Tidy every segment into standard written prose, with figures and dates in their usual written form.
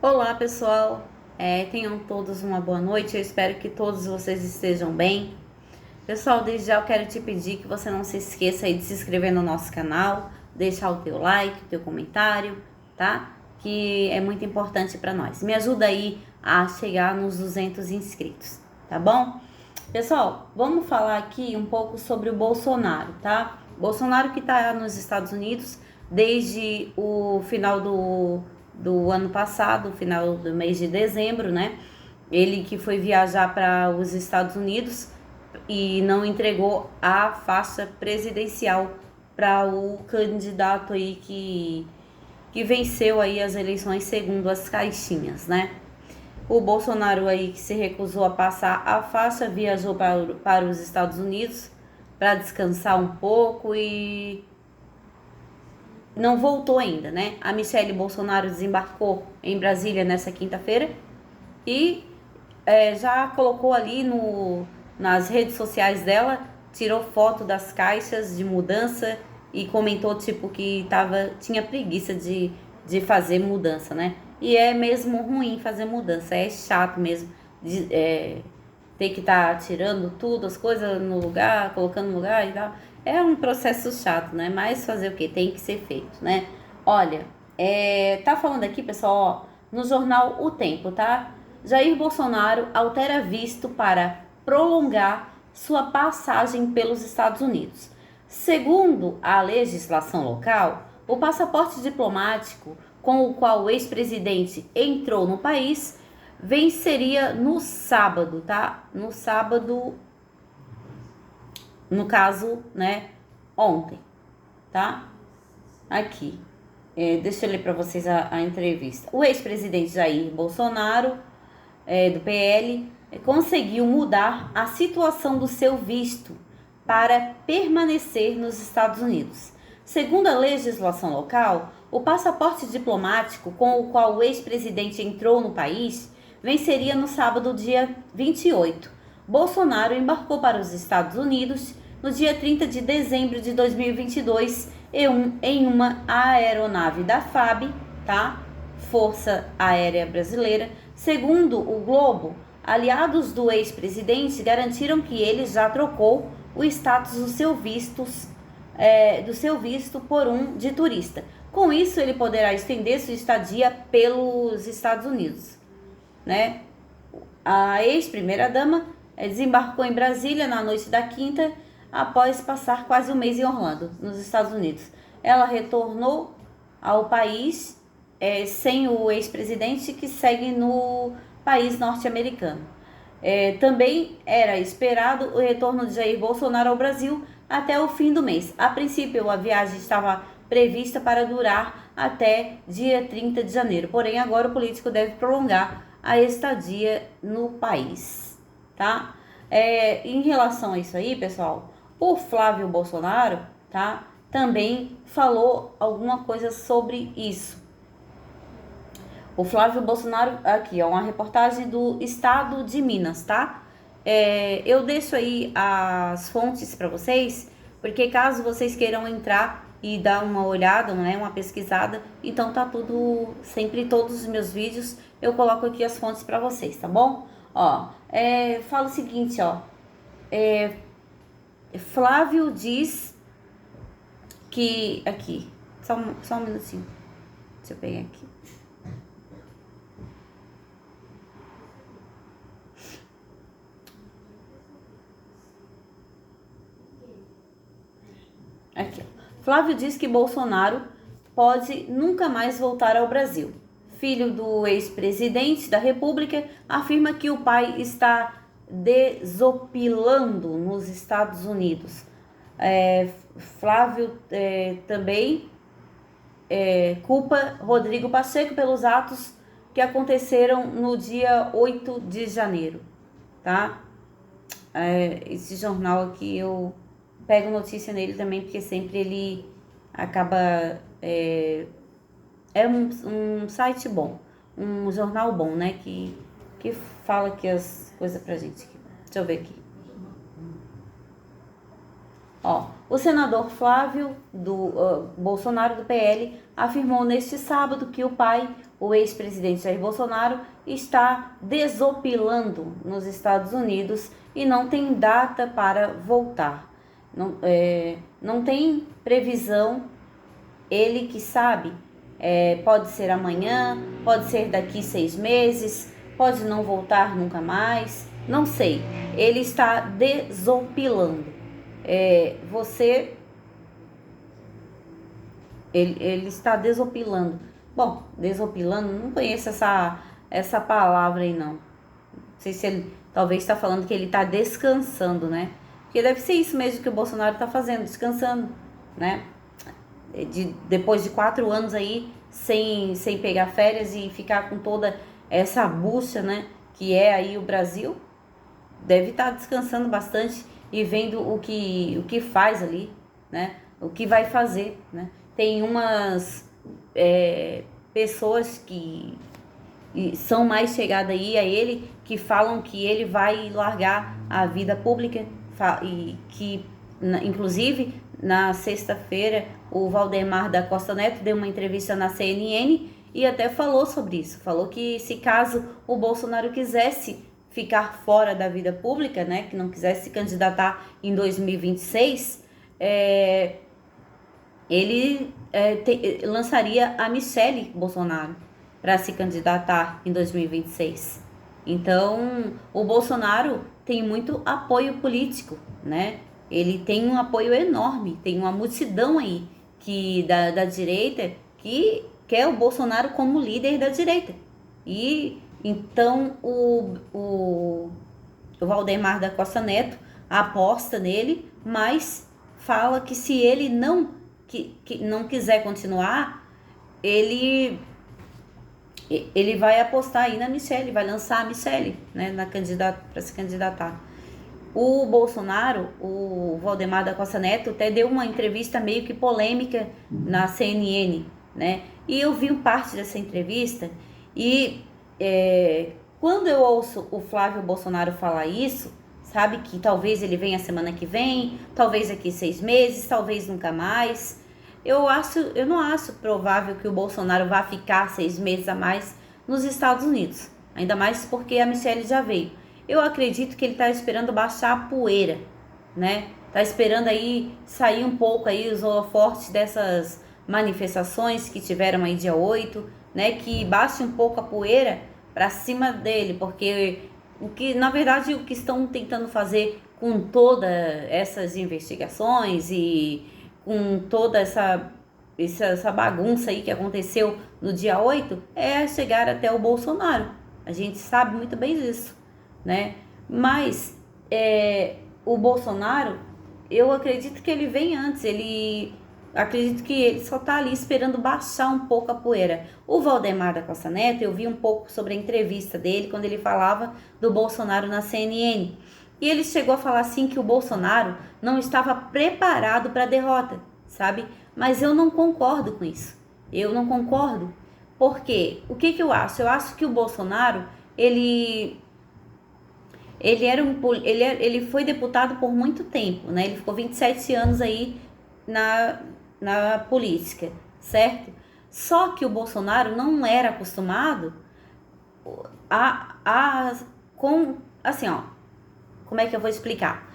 Olá, pessoal. Tenham todos uma boa noite. Eu espero que todos vocês estejam bem. Pessoal, desde já eu quero te pedir que você não se esqueça aí de se inscrever no nosso canal, deixar o teu like, o teu comentário, tá? Que é muito importante para nós. Me ajuda aí a chegar nos 200 inscritos, tá bom? Pessoal, vamos falar aqui um pouco sobre o Bolsonaro, tá? Bolsonaro que está nos Estados Unidos desde o final do ano passado, final do mês de dezembro, né? Ele que foi viajar para os Estados Unidos e não entregou a faixa presidencial para o candidato aí que venceu aí as eleições segundo as caixinhas, né? O Bolsonaro aí que se recusou a passar a faixa viajou para os Estados Unidos para descansar um pouco e não voltou ainda, né? A Michelle Bolsonaro desembarcou em Brasília nessa quinta-feira e já colocou ali nas redes sociais dela, tirou foto das caixas de mudança e comentou tipo que tinha preguiça de fazer mudança, né? E é mesmo ruim fazer mudança, é chato mesmo ter que estar tirando tudo, as coisas no lugar, colocando no lugar e tal. É um processo chato, né? Mas fazer o que? Tem que ser feito, né? Olha, tá falando aqui, pessoal, ó, no jornal O Tempo, tá? Jair Bolsonaro altera visto para prolongar sua passagem pelos Estados Unidos. Segundo a legislação local, o passaporte diplomático com o qual o ex-presidente entrou no país venceria no sábado, tá? No sábado, no caso, né, ontem, tá? Aqui. Deixa eu ler para vocês a entrevista. O ex-presidente Jair Bolsonaro, do PL, conseguiu mudar a situação do seu visto para permanecer nos Estados Unidos. Segundo a legislação local, o passaporte diplomático com o qual o ex-presidente entrou no país venceria no sábado, dia 28. Bolsonaro embarcou para os Estados Unidos no dia 30 de dezembro de 2022 em uma aeronave da FAB, tá? Força Aérea Brasileira. Segundo o Globo, aliados do ex-presidente garantiram que ele já trocou o status do seu visto por um de turista. Com isso, ele poderá estender sua estadia pelos Estados Unidos, né? A ex-primeira-dama desembarcou em Brasília na noite da quinta, após passar quase um mês em Orlando, nos Estados Unidos. Ela retornou ao país sem o ex-presidente, que segue no país norte-americano. Também era esperado o retorno de Jair Bolsonaro ao Brasil até o fim do mês. A princípio, a viagem estava prevista para durar até dia 30 de janeiro. Porém, agora o político deve prolongar a estadia no país, tá? Em relação a isso aí, pessoal, o Flávio Bolsonaro, tá? Também falou alguma coisa sobre isso. O Flávio Bolsonaro, aqui, ó, uma reportagem do Estado de Minas, tá? Eu deixo aí as fontes para vocês, porque caso vocês queiram entrar e dar uma olhada, né, uma pesquisada, então tá tudo, sempre todos os meus vídeos, eu coloco aqui as fontes para vocês, tá bom? Ó, fala o seguinte, ó, Flávio diz que, aqui, só um minutinho, deixa eu pegar aqui. Aqui. Flávio diz que Bolsonaro pode nunca mais voltar ao Brasil. Filho do ex-presidente da República afirma que o pai está desopilando nos Estados Unidos. Flávio também culpa Rodrigo Pacheco pelos atos que aconteceram no dia 8 de janeiro, tá? Esse jornal aqui eu pego notícia nele também, porque sempre ele acaba... É um site bom, um jornal bom, né? Que fala aqui as coisas pra gente. Deixa eu ver aqui. Ó, o senador Flávio Bolsonaro, do PL, afirmou neste sábado que o pai o ex-presidente Jair Bolsonaro está desopilando nos Estados Unidos e não tem data para voltar. Não tem previsão, ele que sabe, pode ser amanhã, pode ser daqui 6 meses, pode não voltar nunca mais, não sei. Ele está desopilando. Ele está desopilando. Bom, desopilando, não conheço essa palavra aí não. Não sei se ele talvez está falando que ele está descansando, né? Porque deve ser isso mesmo que o Bolsonaro está fazendo, descansando, né? Depois de 4 anos aí sem pegar férias e ficar com toda essa bucha, né? Que é aí o Brasil, deve estar descansando bastante e vendo o que faz ali, né? O que vai fazer, né? Tem umas pessoas que são mais chegadas aí a ele, que falam que ele vai largar a vida pública e que, inclusive, na sexta-feira, o Valdemar da Costa Neto deu uma entrevista na CNN e até falou sobre isso. Falou que se caso o Bolsonaro quisesse ficar fora da vida pública, né, que não quisesse se candidatar em 2026, ele lançaria a Michelle Bolsonaro para se candidatar em 2026. Então, o Bolsonaro tem muito apoio político, né? Ele tem um apoio enorme, tem uma multidão aí da direita que quer o Bolsonaro como líder da direita. E então o Valdemar da Costa Neto aposta nele, mas fala que se ele não quiser continuar, ele vai apostar aí na Michelle, vai lançar a Michelle, né, para se candidatar. O Bolsonaro, o Valdemar da Costa Neto, até deu uma entrevista meio que polêmica na CNN, né? E eu vi parte dessa entrevista e quando eu ouço o Flávio Bolsonaro falar isso, sabe, que talvez ele venha semana que vem, talvez daqui 6 meses, talvez nunca mais. Eu não acho provável que o Bolsonaro vá ficar 6 meses a mais nos Estados Unidos, ainda mais porque a Michelle já veio. Eu acredito que ele está esperando baixar a poeira, né? Tá esperando aí sair um pouco aí os holofotes dessas manifestações que tiveram aí dia 8, né? Que baixe um pouco a poeira para cima dele, porque na verdade o que estão tentando fazer com todas essas investigações e com toda essa bagunça aí que aconteceu no dia 8 é chegar até o Bolsonaro. A gente sabe muito bem disso, né? Mas o Bolsonaro, eu acredito que ele vem antes, acredito que ele só tá ali esperando baixar um pouco a poeira. O Valdemar da Costa Neto, eu vi um pouco sobre a entrevista dele, quando ele falava do Bolsonaro na CNN. E ele chegou a falar assim que o Bolsonaro não estava preparado para a derrota, sabe? Mas eu não concordo com isso. Eu não concordo. Porque o que eu acho? Eu acho que o Bolsonaro, ele foi deputado por muito tempo, né? Ele ficou 27 anos aí na política, certo? Só que o Bolsonaro não era acostumado assim, ó, como é que eu vou explicar?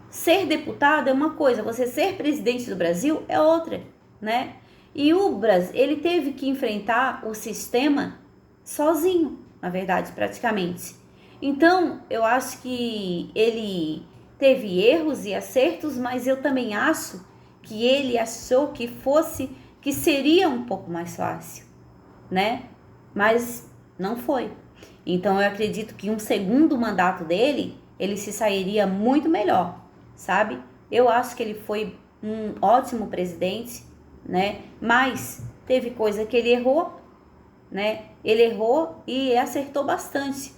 Ser deputado é uma coisa, você ser presidente do Brasil é outra, né? E o Brasil, ele teve que enfrentar o sistema sozinho, na verdade, praticamente. Então, eu acho que ele teve erros e acertos, mas eu também acho que ele achou que seria um pouco mais fácil, né? Mas não foi. Então, eu acredito que um segundo mandato dele, ele se sairia muito melhor, sabe? Eu acho que ele foi um ótimo presidente, né? Mas teve coisa que ele errou, né? Ele errou e acertou bastante.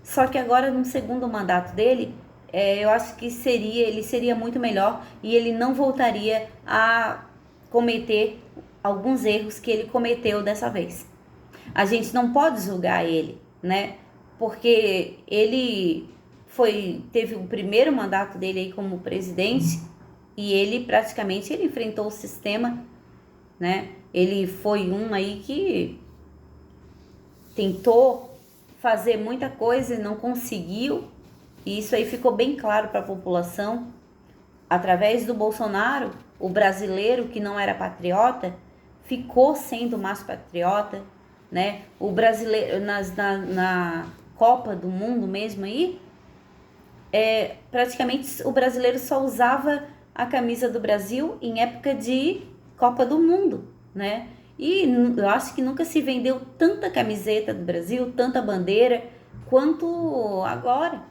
Só que agora, no segundo mandato dele, eu acho que ele seria muito melhor e ele não voltaria a cometer alguns erros que ele cometeu dessa vez. A gente não pode julgar ele, né? Porque ele teve o primeiro mandato dele aí como presidente e ele praticamente enfrentou o sistema, né? Ele foi um aí que tentou fazer muita coisa e não conseguiu, e isso aí ficou bem claro para a população. Através do Bolsonaro, o brasileiro que não era patriota ficou sendo mais patriota, né? O brasileiro na Copa do Mundo mesmo aí, praticamente o brasileiro só usava a camisa do Brasil em época de Copa do Mundo, né? E eu acho que nunca se vendeu tanta camiseta do Brasil, tanta bandeira, quanto agora,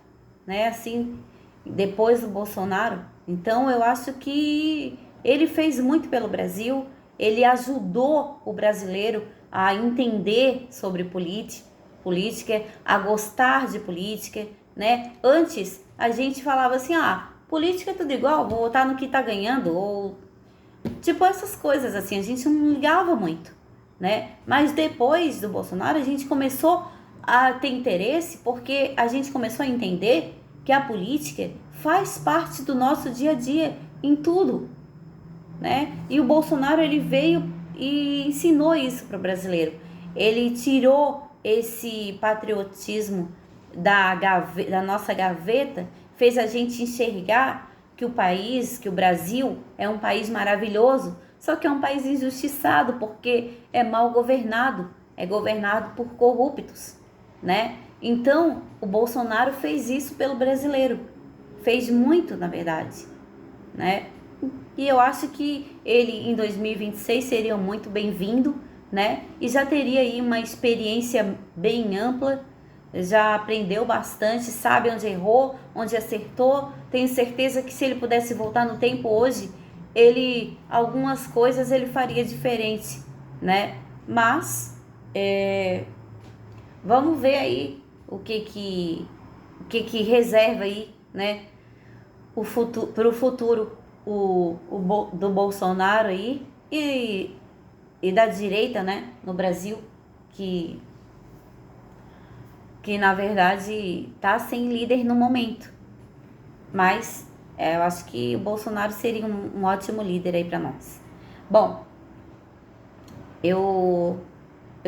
né? Assim, depois do Bolsonaro. Então eu acho que ele fez muito pelo Brasil, ele ajudou o brasileiro a entender sobre política, a gostar de política, né? Antes a gente falava assim, política é tudo igual, vou votar no que tá ganhando, ou tipo essas coisas assim, a gente não ligava muito, né? Mas depois do Bolsonaro a gente começou a ter interesse, porque a gente começou a entender que a política faz parte do nosso dia a dia em tudo, né? E o Bolsonaro, ele veio e ensinou isso para o brasileiro. Ele tirou esse patriotismo da nossa gaveta, fez a gente enxergar que o país, que o Brasil é um país maravilhoso, só que é um país injustiçado porque é mal governado, é governado por corruptos, né? Então, o Bolsonaro fez isso pelo brasileiro, fez muito, na verdade, né? E eu acho que ele em 2026 seria muito bem-vindo, né? E já teria aí uma experiência bem ampla, já aprendeu bastante, sabe onde errou, onde acertou. Tenho certeza que se ele pudesse voltar no tempo hoje, algumas coisas ele faria diferente, né? Mas vamos ver aí o que reserva aí, né? Para o futuro do Bolsonaro aí e da direita, né, no Brasil, que na verdade tá sem líder no momento. Mas eu acho que o Bolsonaro seria um ótimo líder aí para nós. Bom, eu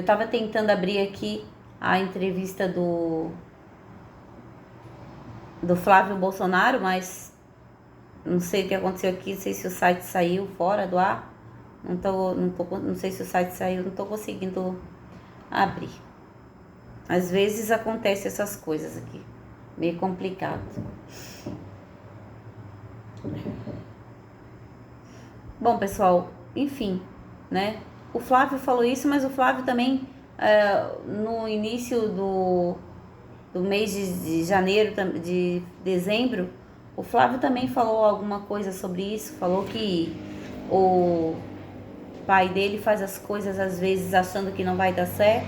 tava tentando abrir aqui a entrevista do Flávio Bolsonaro, mas não sei o que aconteceu aqui, não sei se o site saiu fora do ar. Não sei se o site saiu, não tô conseguindo abrir. Às vezes acontece essas coisas aqui, meio complicado. Bom, pessoal, enfim, né? O Flávio falou isso, mas o Flávio também, no início do mês de janeiro, de dezembro, o Flávio também falou alguma coisa sobre isso, falou que o pai dele faz as coisas às vezes achando que não vai dar certo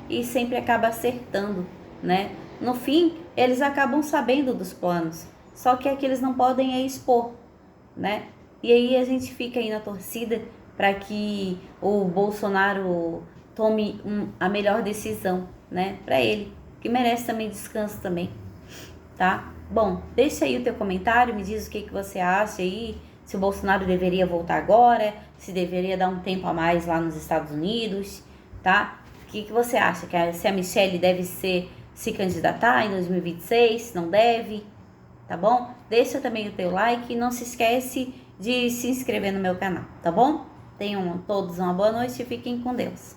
e sempre acaba acertando, né? No fim, eles acabam sabendo dos planos, só que é que eles não podem expor, né? E aí a gente fica aí na torcida para que o Bolsonaro tome a melhor decisão, né? Para ele, que merece também descanso também, tá? Bom, deixa aí o teu comentário, me diz o que você acha aí, se o Bolsonaro deveria voltar agora, se deveria dar um tempo a mais lá nos Estados Unidos, tá? O que você acha? Se a Michelle deve se candidatar em 2026, não deve, tá bom? Deixa também o teu like e não se esquece de se inscrever no meu canal, tá bom? Tenham todos uma boa noite e fiquem com Deus.